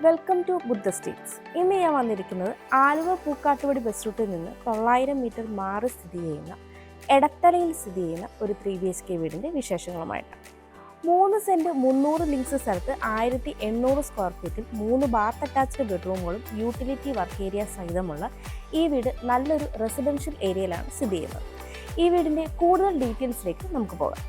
Welcome to Buddha States. ഇന്ന് ഞാൻ വന്നിരിക്കുന്നത് ആലുവ പൂക്കാട്ടുപടി ബസ് റൂട്ടിൽ നിന്ന് 900 മീറ്റർ മാറി സ്ഥിതി ചെയ്യുന്ന എടത്തലയിൽ സ്ഥിതി ചെയ്യുന്ന ഒരു 3BHK വീടിൻ്റെ വിശേഷങ്ങളുമായിട്ടാണ്. 3 സെൻറ്റ് 300 ലിങ്സ് സ്ഥലത്ത് 1800 സ്ക്വയർ ഫീറ്റിൽ 3 ബാത്ത് അറ്റാച്ച്ഡ് ബെഡ്റൂമുകളും യൂട്ടിലിറ്റി വർക്ക് ഏരിയ സഹിതമുള്ള ഈ വീട് നല്ലൊരു റെസിഡൻഷ്യൽ ഏരിയയിലാണ് സ്ഥിതി ചെയ്യുന്നത്. ഈ വീടിൻ്റെ കൂടുതൽ ഡീറ്റെയിൽസിലേക്ക് നമുക്ക് പോകാം.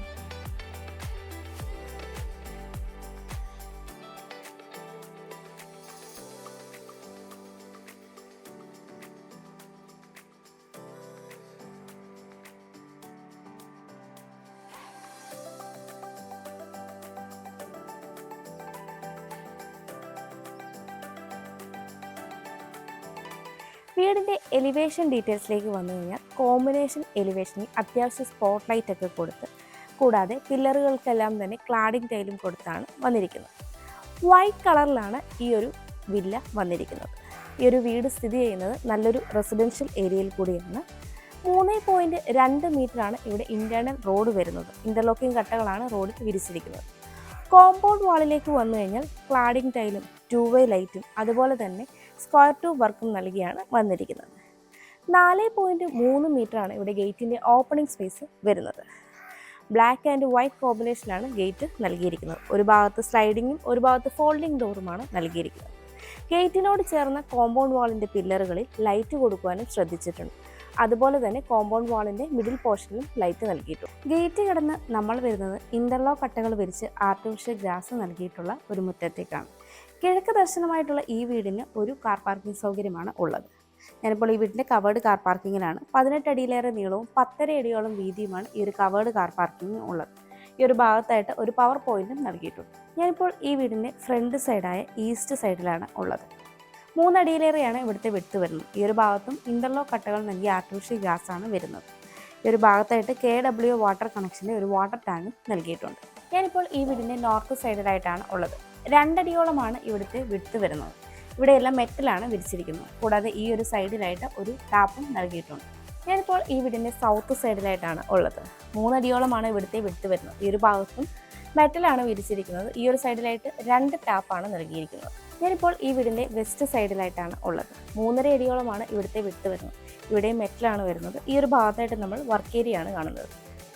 വീടിൻ്റെ എലിവേഷൻ ഡീറ്റെയിൽസിലേക്ക് വന്നു കഴിഞ്ഞാൽ കോമ്പിനേഷൻ എലിവേഷനിൽ അത്യാവശ്യം സ്പോട്ട് ലൈറ്റ് ഒക്കെ കൊടുത്ത്, കൂടാതെ പില്ലറുകൾക്കെല്ലാം തന്നെ ക്ലാഡിംഗ് ടൈലും കൊടുത്താണ് വന്നിരിക്കുന്നത്. വൈറ്റ് കളറിലാണ് ഈ ഒരു വില്ല വന്നിരിക്കുന്നത്. ഈ ഒരു വീട് സ്ഥിതി ചെയ്യുന്നത് നല്ലൊരു റെസിഡൻഷ്യൽ ഏരിയയിൽ കൂടിയാണ്. 3.2 മീറ്ററാണ് ഇവിടെ ഇൻറ്റേർണൽ റോഡ് വരുന്നത്. ഇൻ്റർലോക്കിംഗ് കട്ടകളാണ് റോഡിൽ വിരിച്ചിരിക്കുന്നത്. കോമ്പൗണ്ട് വാളിലേക്ക് വന്നു കഴിഞ്ഞാൽ ക്ലാഡിംഗ് ടൈലും 2-വേ ലൈറ്റും അതുപോലെ തന്നെ സ്ക്വയർ ട്യൂബ് വർക്കും നൽകിയാണ് വന്നിരിക്കുന്നത്. 4.3 മീറ്ററാണ് ഇവിടെ ഗേറ്റിൻ്റെ ഓപ്പണിംഗ് സ്പേസ് വരുന്നത്. ബ്ലാക്ക് ആൻഡ് വൈറ്റ് കോമ്പിനേഷനിലാണ് ഗേറ്റ് നൽകിയിരിക്കുന്നത്. ഒരു ഭാഗത്ത് സ്ലൈഡിങ്ങും ഒരു ഭാഗത്ത് ഫോൾഡിംഗ് ഡോറുമാണ് നൽകിയിരിക്കുന്നത്. ഗേറ്റിനോട് ചേർന്ന കോമ്പൗണ്ട് വാളിൻ്റെ പില്ലറുകളിൽ ലൈറ്റ് കൊടുക്കുവാനും ശ്രദ്ധിച്ചിട്ടുണ്ട്. അതുപോലെ തന്നെ കോമ്പൗണ്ട് വാളിൻ്റെ മിഡിൽ പോർഷനിലും ലൈറ്റ് നൽകിയിട്ടുണ്ട്. ഗേറ്റ് കടന്ന് നമ്മൾ വരുന്നത് ഇൻ്റർലോക്ക് കട്ടകൾ വിരിച്ച് ആർട്ടിഫിഷ്യൽ ഗ്രാസ് നൽകിയിട്ടുള്ള ഒരു മുറ്റത്തേക്കാണ്. കിഴക്ക് ദർശനമായിട്ടുള്ള ഈ വീടിന് ഒരു കാർ പാർക്കിംഗ് സൗകര്യമാണ് ഉള്ളത്. ഞാനിപ്പോൾ ഈ വീടിൻ്റെ കവേർഡ് കാർ പാർക്കിങ്ങിലാണ്. 18 അടിയിലേറെ നീളവും 10.5 അടിയോളം വീതിയുമാണ് ഈ ഒരു കവേർഡ് കാർ പാർക്കിംഗ് ഉള്ളത്. ഈ ഒരു ഭാഗത്തായിട്ട് ഒരു പവർ പോയിന്റും നൽകിയിട്ടുണ്ട്. ഞാനിപ്പോൾ ഈ വീടിൻ്റെ ഫ്രണ്ട് സൈഡായ ഈസ്റ്റ് സൈഡിലാണ് ഉള്ളത്. 3 അടിയിലേറെയാണ് ഇവിടുത്തെ വിട്ത് വരുന്നത്. ഈ ഒരു ഭാഗത്തും ഇൻ്റർലോക്ക് കട്ടകൾ നൽകിയ ആർട്ടിഫിഷ്യൽ ഗ്രാസ് ആണ് വരുന്നത്. ഈ ഒരു ഭാഗത്തായിട്ട് KW വാട്ടർ കണക്ഷൻ്റെ ഒരു വാട്ടർ ടാങ്ക് നൽകിയിട്ടുണ്ട്. ഞാനിപ്പോൾ ഈ വീടിൻ്റെ നോർത്ത് സൈഡിലായിട്ടാണ് ഉള്ളത്. 2 അടിയോളമാണ് ഇവിടുത്തെ വിട്ത് വരുന്നത്. ഇവിടെയെല്ലാം മെറ്റലാണ് വിരിച്ചിരിക്കുന്നത്. കൂടാതെ ഈ ഒരു സൈഡിലായിട്ട് ഒരു ടാപ്പും നൽകിയിട്ടുണ്ട്. ഞാനിപ്പോൾ ഈ വീടിൻ്റെ സൗത്ത് സൈഡിലായിട്ടാണ് ഉള്ളത്. 3 അടിയോളമാണ് ഇവിടുത്തെ വിട്ത് വരുന്നത്. ഈ ഒരു ഭാഗത്തും മെറ്റലാണ് വിരിച്ചിരിക്കുന്നത്. ഈ ഒരു സൈഡിലായിട്ട് 2 ടാപ്പാണ് നൽകിയിരിക്കുന്നത്. ഞാനിപ്പോൾ ഈ വീടിൻ്റെ വെസ്റ്റ് സൈഡിലായിട്ടാണ് ഉള്ളത്. 3.5 അടിയോളമാണ് ഇവിടുത്തെ വിട്ത് വരുന്നത്. ഇവിടെയും മെറ്റലാണ് വരുന്നത്. ഈ ഒരു ഭാഗത്തായിട്ട് നമ്മൾ വർക്ക് ഏരിയ ആണ് കാണുന്നത്.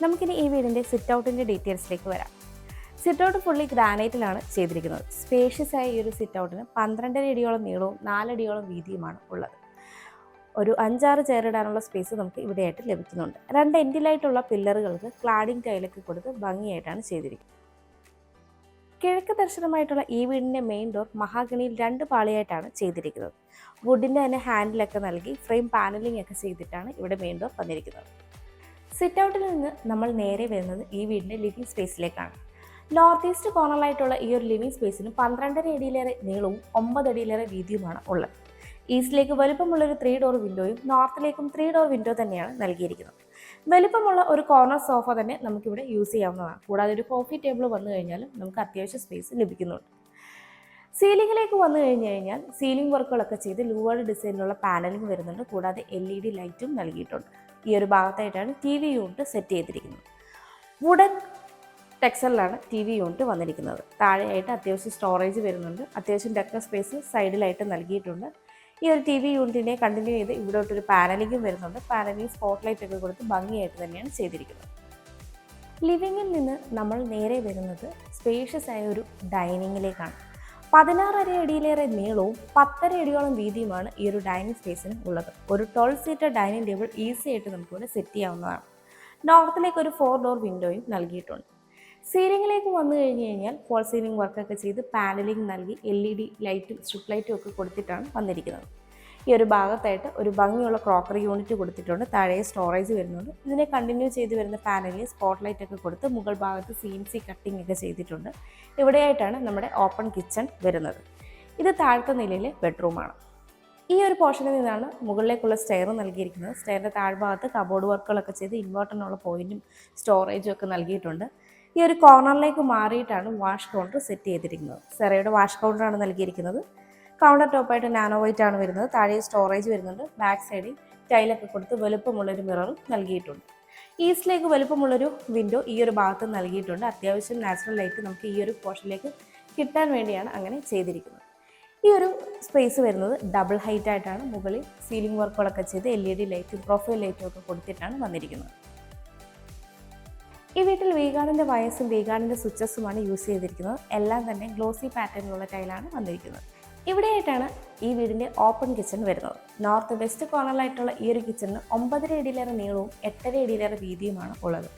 നമുക്കിനി ഈ വീടിൻ്റെ സിറ്റ് ഔട്ടിൻ്റെ ഡീറ്റെയിൽസിലേക്ക് വരാം. സിറ്റ് ഔട്ട് ഫുള്ളി ഗ്രാനൈറ്റിലാണ് ചെയ്തിരിക്കുന്നത്. സ്പേഷ്യസ് ആയ ഈ ഒരു സിറ്റ് ഔട്ടിന് 12.5 അടിയോളം നീളവും 4 അടിയോളം വീതിയുമാണ് ഉള്ളത്. ഒരു 5-6 ചെയർ ഇടാനുള്ള സ്പേസ് നമുക്ക് ഇവിടെയായിട്ട് ലഭിക്കുന്നുണ്ട്. 2 എൻഡിലായിട്ടുള്ള പില്ലറുകൾക്ക് ക്ലാഡിംഗ് ടൈലൊക്കെ കൊടുത്ത് ഭംഗിയായിട്ടാണ് ചെയ്തിരിക്കുന്നത്. കിഴക്ക് ദർശനമായിട്ടുള്ള ഈ വീടിൻ്റെ മെയിൻ ഡോർ മഹാഗണിയിൽ 2 പാളിയായിട്ടാണ് ചെയ്തിരിക്കുന്നത്. വുഡിൻ്റെ തന്നെ ഹാൻഡിലൊക്കെ നൽകി ഫ്രെയിം പാനലിംഗ് ഒക്കെ ചെയ്തിട്ടാണ് ഇവിടെ മെയിൻ ഡോർ വന്നിരിക്കുന്നത്. സിറ്റ് ഔട്ടിൽ നിന്ന് നമ്മൾ നേരെ വരുന്നത് ഈ വീടിൻ്റെ ലിവിംഗ് സ്പേസിലേക്കാണ്. നോർത്ത് ഈസ്റ്റ് കോർണറിലായിട്ടുള്ള ഈ ഒരു ലിവിംഗ് സ്പേസിന് 12.5 അടിയിലേറെ നീളവും 9 അടിയിലേറെ വീതിയുമാണ് ഉള്ളത്. ഈസ്റ്റിലേക്ക് വലുപ്പമുള്ളൊരു 3 ഡോർ വിൻഡോയും നോർത്തിലേക്കും 3 ഡോർ വിൻഡോ തന്നെയാണ് നൽകിയിരിക്കുന്നത്. വലുപ്പമുള്ള ഒരു കോർണർ സോഫ തന്നെ നമുക്കിവിടെ യൂസ് ചെയ്യാവുന്നതാണ്. കൂടാതെ ഒരു കോഫി ടേബിൾ വന്നു കഴിഞ്ഞാലും നമുക്ക് അത്യാവശ്യം സ്പേസ് ലഭിക്കുന്നുണ്ട്. സീലിംഗിലേക്ക് വന്നു കഴിഞ്ഞാൽ സീലിംഗ് വർക്കുകളൊക്കെ ചെയ്ത് ലൂവേർഡ് ഡിസൈനിലുള്ള പാനലിംഗ് വരുന്നുണ്ട്. കൂടാതെ LED ലൈറ്റും നൽകിയിട്ടുണ്ട്. ഈ ഒരു ഭാഗത്തായിട്ടാണ് TV യൂണിറ്റ് സെറ്റ് ചെയ്തിരിക്കുന്നത്. വുഡൻ ടെക്സ്ചറിലാണ് TV യൂണിറ്റ് വന്നിരിക്കുന്നത്. താഴെയായിട്ട് അത്യാവശ്യം സ്റ്റോറേജ് വരുന്നുണ്ട്. അത്യാവശ്യം ഡെക്കർ സ്പേസ് സൈഡിലായിട്ട് നൽകിയിട്ടുണ്ട്. ഈ ഒരു TV യൂണിറ്റിനെ കണ്ടിന്യൂ ചെയ്ത് ഇവിടോട്ടൊരു പാനലിംഗും വരുന്നുണ്ട്. പാനലിംഗ് സ്പോട്ട് ലൈറ്റ് ഒക്കെ കൊടുത്ത് ഭംഗിയായിട്ട് തന്നെയാണ് ചെയ്തിരിക്കുന്നത്. ലിവിങ്ങിൽ നിന്ന് നമ്മൾ നേരെ വരുന്നത് സ്പേഷ്യസ് ആയ ഒരു ഡൈനിങ്ങിലേക്കാണ്. 16.5 അടിയിലേറെ നീളവും 10.5 അടിയോളം വീതിയുമാണ് ഈ ഒരു ഡൈനിങ് സ്പേസിന് ഉള്ളത്. ഒരു 12 സീറ്റർ ഡൈനിങ് ടേബിൾ ഈസി ആയിട്ട് നമുക്കിവിടെ സെറ്റ് ചെയ്യാവുന്നതാണ്. നോർത്തിലേക്ക് ഒരു 4 ഡോർ വിൻഡോയും നൽകിയിട്ടുണ്ട്. സീലിംഗിലേക്ക് വന്നു കഴിഞ്ഞാൽ ഫോൾ സീലിംഗ് വർക്കൊക്കെ ചെയ്ത് പാനലിംഗ് നൽകി LED ലൈറ്റും സ്ട്രിപ്പ് ലൈറ്റും ഒക്കെ കൊടുത്തിട്ടാണ് വന്നിരിക്കുന്നത്. ഈ ഒരു ഭാഗത്തായിട്ട് ഒരു ഭംഗിയുള്ള ക്രോക്കറി യൂണിറ്റ് കൊടുത്തിട്ടുണ്ട്. താഴെ സ്റ്റോറേജ് വരുന്നുണ്ട്. ഇതിനെ കണ്ടിന്യൂ ചെയ്ത് വരുന്ന പാനലിൽ സ്പോട്ട് ലൈറ്റ് ഒക്കെ കൊടുത്ത് മുകൾ ഭാഗത്ത് CNC കട്ടിംഗ് ഒക്കെ ചെയ്തിട്ടുണ്ട്. ഇവിടെയായിട്ടാണ് നമ്മുടെ ഓപ്പൺ കിച്ചൺ വരുന്നത്. ഇത് താഴത്തെ നിലയിലെ ബെഡ്റൂമാണ്. ഈ ഒരു പോർഷനിൽ നിന്നാണ് മുകളിലേക്കുള്ള സ്റ്റെയർ നൽകിയിരിക്കുന്നത്. സ്റ്റെയറിൻ്റെ താഴ്ഭാഗത്ത് കബോർഡ് വർക്കുകളൊക്കെ ചെയ്ത് ഇൻവേർട്ടറിനുള്ള പോയിന്റും സ്റ്റോറേജും ഒക്കെ നൽകിയിട്ടുണ്ട്. ഈ ഒരു കോർണറിലേക്ക് മാറിയിട്ടാണ് വാഷ് കൗണ്ടർ സെറ്റ് ചെയ്തിരിക്കുന്നത്. സെറയുടെ വാഷ് കൗണ്ടറാണ് നൽകിയിരിക്കുന്നത്. കൗണ്ടർ ടോപ്പായിട്ട് നാനോ വൈറ്റ് ആണ് വരുന്നത്. താഴെ സ്റ്റോറേജ് വരുന്നുണ്ട്. ബാക്ക് സൈഡിൽ ടൈലൊക്കെ കൊടുത്ത് വലുപ്പമുള്ളൊരു മിററും നൽകിയിട്ടുണ്ട്. ഈസ്റ്റിലേക്ക് വലുപ്പമുള്ളൊരു വിൻഡോ ഈ ഒരു ഭാഗത്ത് നൽകിയിട്ടുണ്ട്. അത്യാവശ്യം നാച്ചുറൽ ലൈറ്റ് നമുക്ക് ഈ ഒരു പോർഷനിലേക്ക് കിട്ടാൻ വേണ്ടിയാണ് അങ്ങനെ ചെയ്തിരിക്കുന്നത്. ഈ ഒരു സ്പേസ് വരുന്നത് ഡബിൾ ഹൈറ്റ് ആയിട്ടാണ്. മുകളിൽ സീലിംഗ് വർക്കുകളൊക്കെ ചെയ്ത് LED ലൈറ്റും പ്രൊഫൈൽ ലൈറ്റും ഒക്കെ കൊടുത്തിട്ടാണ് വന്നിരിക്കുന്നത്. ഈ വീട്ടിൽ വീഗാർഡിൻ്റെ വയസ്സും വീഗാർഡിൻ്റെ സ്വിച്ചസുമാണ് യൂസ് ചെയ്തിരിക്കുന്നത്. എല്ലാം തന്നെ ഗ്ലോസി പാറ്റേണിലുള്ള ടൈലാണ് വന്നിരിക്കുന്നത്. ഇവിടെയായിട്ടാണ് ഈ വീടിൻ്റെ ഓപ്പൺ കിച്ചൺ വരുന്നത്. നോർത്ത് വെസ്റ്റ് കോർണറിലായിട്ടുള്ള ഈ ഒരു കിച്ചണിന് 9.5 അടിയിലേറെ നീളവും 8.5 അടിയിലേറെ വീതിയുമാണ് ഉള്ളത്.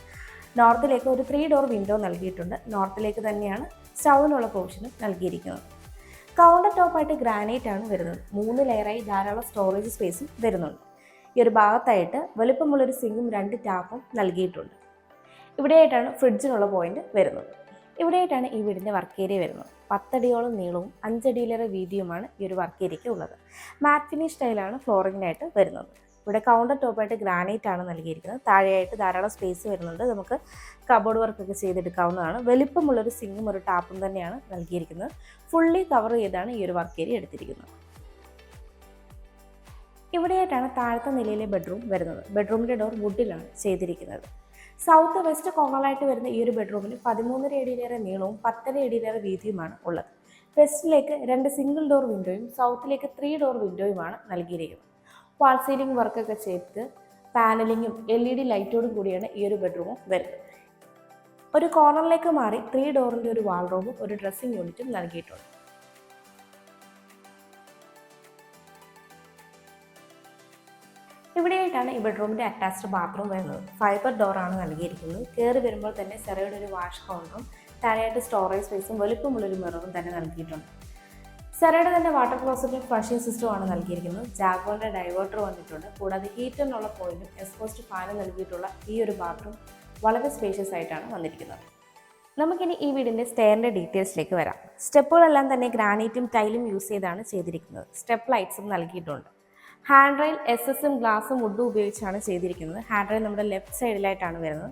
നോർത്തിലേക്ക് ഒരു 3 ഡോർ വിൻഡോ നൽകിയിട്ടുണ്ട്. നോർത്തിലേക്ക് തന്നെയാണ് സ്റ്റൗവിനുള്ള പ്രൊവിഷനും നൽകിയിരിക്കുന്നത്. കൗണ്ടർ ടോപ്പായിട്ട് ഗ്രാനൈറ്റ് ആണ് വരുന്നത്. 3 ലെയറായി ധാരാളം സ്റ്റോറേജ് സ്പേസും വരുന്നുണ്ട്. ഈ ഒരു ഭാഗത്തായിട്ട് വലുപ്പമുള്ളൊരു സിങ്കും 2 ടാപ്പും നൽകിയിട്ടുണ്ട്. ഇവിടെയായിട്ടാണ് ഫ്രിഡ്ജിനുള്ള പോയിന്റ് വരുന്നത്. ഇവിടെയായിട്ടാണ് ഈ വീടിൻ്റെ വർക്ക് ഏരിയ വരുന്നത്. 10 അടിയോളം നീളവും 5 അടിയിലേറെ വീതിയുമാണ് ഈ ഒരു വർക്ക് ഏരിയയ്ക്ക് ഉള്ളത്. മാറ്റ് ഫിനിഷ് സ്റ്റൈലാണ് ഫ്ലോറിങ്ങിനായിട്ട് വരുന്നത്. ഇവിടെ കൗണ്ടർ ടോപ്പായിട്ട് ഗ്രാനൈറ്റ് ആണ് നൽകിയിരിക്കുന്നത്. താഴെയായിട്ട് ധാരാളം സ്പേസ് വരുന്നുണ്ട്. നമുക്ക് കബോർഡ് വർക്കൊക്കെ ചെയ്തെടുക്കാവുന്നതാണ്. വലിപ്പമുള്ളൊരു സിങ്കും ഒരു ടാപ്പും തന്നെയാണ് നൽകിയിരിക്കുന്നത്. ഫുള്ളി കവർ ചെയ്താണ് ഈ ഒരു വർക്ക് ഏരിയ എടുത്തിരിക്കുന്നത്. ഇവിടെയായിട്ടാണ് താഴത്തെ നിലയിലെ ബെഡ്റൂം വരുന്നത്. ബെഡ്റൂമിൻ്റെ ഡോർ വുഡിലാണ് ചെയ്തിരിക്കുന്നത്. സൗത്ത് വെസ്റ്റ് കോർണറായിട്ട് വരുന്ന ഈ ഒരു ബെഡ്റൂമിന് 13.5 അടിയിലേറെ നീളവും 10.5 അടിയിലേറെ വീതിയുമാണ് ഉള്ളത്. വെസ്റ്റിലേക്ക് 2 സിംഗിൾ ഡോർ വിൻഡോയും സൗത്തിലേക്ക് 3 ഡോർ വിൻഡോയുമാണ് നൽകിയിരിക്കുന്നത്. വാൾ സീലിംഗ് വർക്കൊക്കെ ചെയ്ത് പാനലിങ്ങും LED ലൈറ്റോടും കൂടിയാണ് ഈ ഒരു ബെഡ്റൂമും വരുന്നത്. ഒരു കോർണറിലേക്ക് മാറി 3 ഡോറിൻ്റെ ഒരു വാൾറൂമും ഒരു ഡ്രസ്സിംഗ് യൂണിറ്റും നൽകിയിട്ടുണ്ട്. ഇവിടെയായിട്ടാണ് ഈ ബെഡ്റൂമിൻ്റെ അറ്റാച്ച്ഡ് ബാത്റൂം വരുന്നത്. ഫൈബർ ഡോറാണ് നൽകിയിരിക്കുന്നത്. കയറി വരുമ്പോൾ തന്നെ സെറയുടെ ഒരു വാഷ് കൗണ്ടറും താഴെയായിട്ട് സ്റ്റോറേജ് സ്പേസും വലുപ്പമുള്ളൊരു മിററും തന്നെ നൽകിയിട്ടുണ്ട്. സെറയുടെ തന്നെ വാട്ടർ ക്ലോസറ്റും ഫ്ലഷിംഗ് സിസ്റ്റവുമാണ് നൽകിയിരിക്കുന്നത്. ജാഗോറിൻ്റെ ഡൈവേർട്ടർ വന്നിട്ടുണ്ട്. കൂടാതെ ഹീറ്ററിനുള്ള പോയിന്റും എക്സ്പോസ്റ്റ് ഫാനും നൽകിയിട്ടുള്ള ഈ ഒരു ബാത്റൂം വളരെ സ്പേഷ്യസ് ആയിട്ടാണ് വന്നിരിക്കുന്നത്. നമുക്കിനി ഈ വീടിൻ്റെ സ്റ്റെയറിൻ്റെ ഡീറ്റെയിൽസിലേക്ക് വരാം. സ്റ്റെപ്പുകളെല്ലാം തന്നെ ഗ്രാനൈറ്റും ടൈലും യൂസ് ചെയ്താണ് ചെയ്തിരിക്കുന്നത്. സ്റ്റെപ്പ് ലൈറ്റ്സും നൽകിയിട്ടുണ്ട്. ഹാൻഡ് റെയിൽ SSM ഗ്ലാസും വുഡും ഉപയോഗിച്ചാണ് ചെയ്തിരിക്കുന്നത്. ഹാൻഡ് റെയിൽ നമ്മുടെ ലെഫ്റ്റ് സൈഡിലായിട്ടാണ് വരുന്നത്.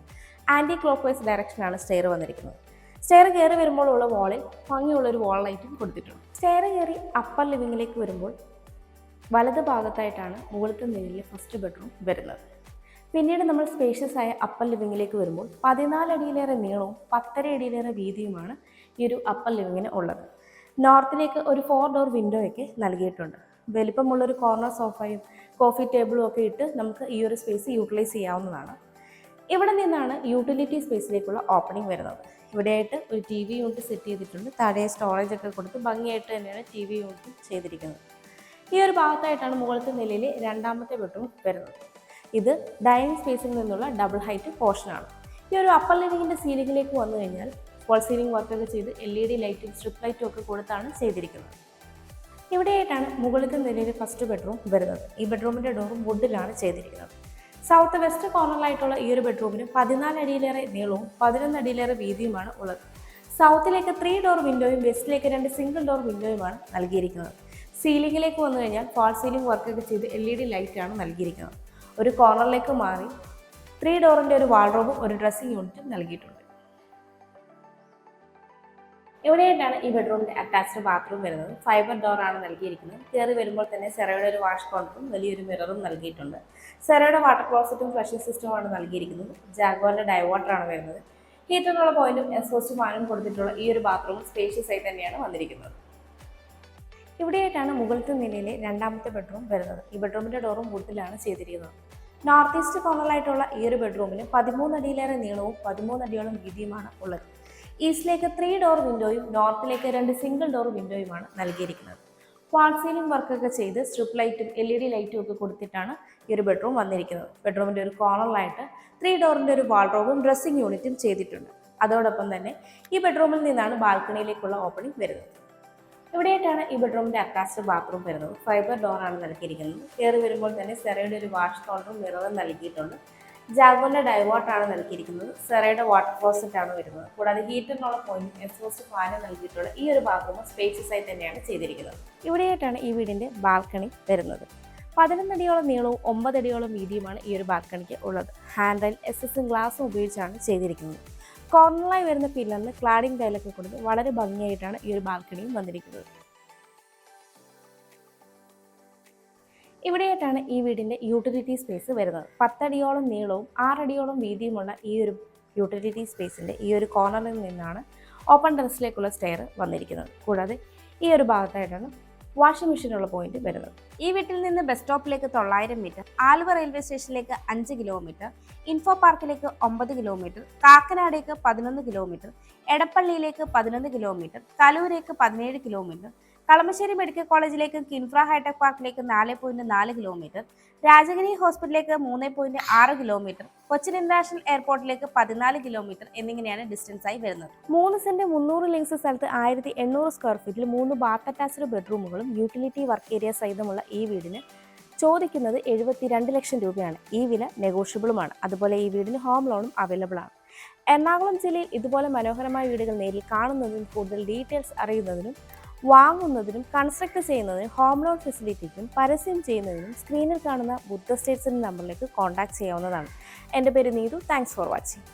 ആൻറ്റി ക്ലോക്ക് വൈസ് ഡയറക്ഷനാണ് സ്റ്റെയർ വന്നിരിക്കുന്നത്. സ്റ്റെയർ കയറി വരുമ്പോൾ ഉള്ള വാളിൽ ഭംഗിയുള്ളൊരു വാൾ ലൈറ്റും കൊടുത്തിട്ടുണ്ട്. സ്റ്റെയർ കയറി അപ്പർ ലിവിങ്ങിലേക്ക് വരുമ്പോൾ വലത് ഭാഗത്തായിട്ടാണ് മുകളിലത്തെ നിലയിലെ ഫസ്റ്റ് ബെഡ്റൂം വരുന്നത്. പിന്നീട് നമ്മൾ സ്പേഷ്യസ് ആയ അപ്പർ ലിവിങ്ങിലേക്ക് വരുമ്പോൾ 14 അടിയിലേറെ നീളവും 10.5 അടിയിലേറെ വീതിയുമാണ് ഈ ഒരു അപ്പർ ലിവിങ്ങിന് ഉള്ളത്. നോർത്തിലേക്ക് ഒരു 4 ഡോർ വിൻഡോയൊക്കെ നൽകിയിട്ടുണ്ട്. വലിപ്പമുള്ളൊരു കോർണർ സോഫയും കോഫി ടേബിളും ഒക്കെ ഇട്ട് നമുക്ക് ഈ ഒരു സ്പേസ് യൂട്ടിലൈസ് ചെയ്യാവുന്നതാണ്. ഇവിടെ നിന്നാണ് യൂട്ടിലിറ്റി സ്പേസിലേക്കുള്ള ഓപ്പണിംഗ് വരുന്നത്. ഇവിടെയായിട്ട് ഒരു TV യൂണിറ്റ് സെറ്റ് ചെയ്തിട്ടുണ്ട്. താഴെ സ്റ്റോറേജ് ഒക്കെ കൊടുത്ത് ഭംഗിയായിട്ട് തന്നെയാണ് TV യൂണിറ്റ് ചെയ്തിരിക്കുന്നത്. ഈ ഒരു ഭാഗത്തായിട്ടാണ് മുകളിലത്തെ നിലയിലെ രണ്ടാമത്തെ ബെഡ്റൂം വരുന്നത്. ഇത് ഡൈനിങ് സ്പേസിൽ നിന്നുള്ള ഡബിൾ ഹൈറ്റ് പോർഷനാണ്. ഈ ഒരു അപ്പർ ലിവിങ്ങിൻ്റെ സീലിംഗിലേക്ക് വന്നു കഴിഞ്ഞാൽ ഫോൾ സീലിംഗ് വർക്കൊക്കെ ചെയ്ത് LED ലൈറ്റും സ്ട്രിപ്പ് ലൈറ്റും ഒക്കെ കൊടുത്താണ് ചെയ്തിരിക്കുന്നത്. ഇവിടെയായിട്ടാണ് മുകളിലത്തെ നിലയിലെ ഫസ്റ്റ് ബെഡ്റൂം വരുന്നത്. ഈ ബെഡ്റൂമിൻ്റെ ഡോറും വുഡിലാണ് ചെയ്തിരിക്കുന്നത്. സൗത്ത് വെസ്റ്റ് കോർണറിലായിട്ടുള്ള ഈ ഒരു ബെഡ്റൂമിന് 14 അടിയിലേറെ നീളവും 11 അടിയിലേറെ വീതിയുമാണ് ഉള്ളത്. സൗത്തിലേക്ക് 3 ഡോർ വിൻഡോയും വെസ്റ്റിലേക്ക് 2 സിംഗിൾ ഡോർ വിൻഡോയുമാണ് നൽകിയിരിക്കുന്നത്. സീലിംഗിലേക്ക് വന്നു കഴിഞ്ഞാൽ ഫാൾ സീലിംഗ് വർക്കൊക്കെ ചെയ്ത് LED ലൈറ്റാണ് നൽകിയിരിക്കുന്നത്. ഒരു കോർണറിലേക്ക് മാറി 3 ഡോറിൻ്റെ ഒരു വാൾറൂമും ഒരു ഡ്രസ്സിംഗ് യൂണിറ്റും നൽകിയിട്ടുണ്ട്. ഇവിടെയായിട്ടാണ് ഈ ബെഡ്റൂമിൻ്റെ അറ്റാച്ച്ഡ് ബാത്റൂം വരുന്നത്. ഫൈബർ ഡോറാണ് നൽകിയിരിക്കുന്നത്. കയറി വരുമ്പോൾ തന്നെ സെറയുടെ ഒരു വാഷ് കൗണ്ടറും വലിയൊരു മിററും നൽകിയിട്ടുണ്ട്. സെറയുടെ വാട്ടർ ക്ലോസറ്റും ഫ്ലഷിംഗ് സിസ്റ്റവുമാണ് നൽകിയിരിക്കുന്നത്. ജാഗോറിൻ്റെ ഡൈവേർട്ടറാണ് വരുന്നത്. ഹീറ്ററിനുള്ള പോയിന്റും എക്സ്പോസ്റ്റ് ഫാനും കൊടുത്തിട്ടുള്ള ഈ ഒരു ബാത്റൂം സ്പേഷ്യസ് ആയി തന്നെയാണ് വന്നിരിക്കുന്നത്. ഇവിടെയായിട്ടാണ് മുകളിലത്തെ നിലയിലെ രണ്ടാമത്തെ ബെഡ്റൂം വരുന്നത്. ഈ ബെഡ്റൂമിൻ്റെ ഡോറും വുഡിലാണ് ചെയ്തിരിക്കുന്നത്. നോർത്ത് ഈസ്റ്റ് കോർണറിലായിട്ടുള്ള ഈ ഒരു ബെഡ്റൂമിന് 13 അടിയിലേറെ നീളവും 13 അടിയോളം വീതിയുമാണ് ഉള്ളത്. ഈസ്റ്റിലേക്ക് 3 ഡോർ വിൻഡോയും നോർത്തിലേക്ക് 2 സിംഗിൾ ഡോർ വിൻഡോയുമാണ് നൽകിയിരിക്കുന്നത്. വാൾ സീലിംഗ് വർക്കൊക്കെ ചെയ്ത് സ്ട്രിപ്പ് ലൈറ്റും LED ലൈറ്റും ഒക്കെ കൊടുത്തിട്ടാണ് ഈ ഒരു ബെഡ്റൂം വന്നിരിക്കുന്നത്. ബെഡ്റൂമിൻ്റെ ഒരു കോർണറിലായിട്ട് 3 ഡോറിൻ്റെ ഒരു വാൾറൂമും ഡ്രസ്സിംഗ് യൂണിറ്റും ചെയ്തിട്ടുണ്ട്. അതോടൊപ്പം തന്നെ ഈ ബെഡ്റൂമിൽ നിന്നാണ് ബാൽക്കണിയിലേക്കുള്ള ഓപ്പണിംഗ് വരുന്നത്. ഇവിടെയായിട്ടാണ് ഈ ബെഡ്റൂമിൻ്റെ അറ്റാച്ച്ഡ് ബാത്റൂം വരുന്നത്. ഫൈബർ ഡോറാണ് നൽകിയിരിക്കുന്നത്. കയറി വരുമ്പോൾ തന്നെ സെറയുടെ ഒരു വാഷ് കൗണ്ടറും മിററും നൽകിയിട്ടുണ്ട്. ജാഗോറിൻ്റെ ഡൈവേർട്ടറാണ് നൽകിയിരിക്കുന്നത്. സെറയുടെ വാട്ടർ ക്ലോസറ്റ് ആണ് വരുന്നത്. കൂടാതെ ഹീറ്ററിനുള്ള പോയിന്റും എക്സ്പോസ്റ്റ് ഫാനും നൽകിയിട്ടുള്ള ഈ ഒരു ബാത്റൂം സ്പേഷ്യസ് ആയി തന്നെയാണ് ചെയ്തിരിക്കുന്നത്. ഇവിടെയായിട്ടാണ് ഈ വീടിൻ്റെ ബാൽക്കണി വരുന്നത്. 11 അടിയോളം നീളവും 9 അടിയോളം വീതിയുമാണ് ഈ ഒരു ബാൽക്കണിക്ക് ഉള്ളത്. ഹാൻഡ് റെയിൽ SSM ഗ്ലാസും ഉപയോഗിച്ചാണ് ചെയ്തിരിക്കുന്നത്. കോർണറായി വരുന്ന പില്ലറിന് ക്ലാഡിംഗ് ടൈലൊക്കെ കൊടുത്ത് വളരെ ഭംഗിയായിട്ടാണ് ഈ ഒരു ബാൽക്കണിയും വന്നിരിക്കുന്നത്. ഇവിടെയായിട്ടാണ് ഈ വീടിൻ്റെ യൂട്ടിലിറ്റി സ്പേസ് വരുന്നത്. 10 അടിയോളം നീളവും 6 അടിയോളം വീതിയുമുള്ള ഈ ഒരു യൂട്ടിലിറ്റി സ്പേസിൻ്റെ ഈ ഒരു കോർണറിൽ നിന്നാണ് ഓപ്പൺ ടെറസിലേക്കുള്ള സ്റ്റെയർ വന്നിരിക്കുന്നത്. കൂടാതെ ഈ ഒരു ഭാഗത്തായിട്ടാണ് വാഷിംഗ് മെഷീനുള്ള പോയിന്റ് വരുന്നത്. ഈ വീട്ടിൽ നിന്ന് ബസ് സ്റ്റോപ്പിലേക്ക് 900 മീറ്റർ, ആലുവ റെയിൽവേ സ്റ്റേഷനിലേക്ക് 5 കിലോമീറ്റർ, ഇൻഫോ പാർക്കിലേക്ക് 9 കിലോമീറ്റർ, കാക്കനാടേക്ക് 11 കിലോമീറ്റർ, എടപ്പള്ളിയിലേക്ക് 11 കിലോമീറ്റർ, കലൂരേക്ക് 17 കിലോമീറ്റർ, കളമശ്ശേരി മെഡിക്കൽ കോളേജിലേക്ക് കിൻഫ്ര ഹൈടെക് പാർക്കിലേക്ക് 4.4 കിലോമീറ്റർ, രാജഗിരി ഹോസ്പിറ്റലിലേക്ക് 3.6 കിലോമീറ്റർ, കൊച്ചിൻ ഇന്റർനാഷണൽ എയർപോർട്ടിലേക്ക് 14 കിലോമീറ്റർ എന്നിങ്ങനെയാണ് ഡിസ്റ്റൻസ് ആയി വരുന്നത്. 3 സെന്റ് 300 ലിങ്സ് സ്ഥലത്ത് 1800 സ്ക്വയർ ഫീറ്റിൽ 3 ബാത്ത് അറ്റാച്ച്ഡ് ബെഡ്റൂമുകളും യൂട്ടിലിറ്റി വർക്ക് ഏരിയ സഹിതമുള്ള ഈ വീടിന് ചോദിക്കുന്നത് 72 ലക്ഷം രൂപയാണ്. ഈ വില നെഗോഷ്യബിളുമാണ്. അതുപോലെ ഈ വീടിന് ഹോം ലോണും അവൈലബിൾ ആണ്. എറണാകുളം ജില്ലയിൽ ഇതുപോലെ മനോഹരമായ വീടുകൾ നേരിൽ കാണുന്നതിനും കൂടുതൽ ഡീറ്റെയിൽസ് അറിയുന്നതിനും വാങ്ങുന്നതിനും കൺസ്ട്രക്ട് ചെയ്യുന്നതിനും ഹോം ലോൺ ഫെസിലിറ്റിക്കും പരസ്യം ചെയ്യുന്നതിനും സ്ക്രീനിൽ കാണുന്ന ബുദ്ധ സ്റ്റേറ്റ്സിൻ്റെ നമ്പറിലേക്ക് കോൺടാക്ട് ചെയ്യാവുന്നതാണ്. എൻ്റെ പേര് നീതു. Thanks for watching.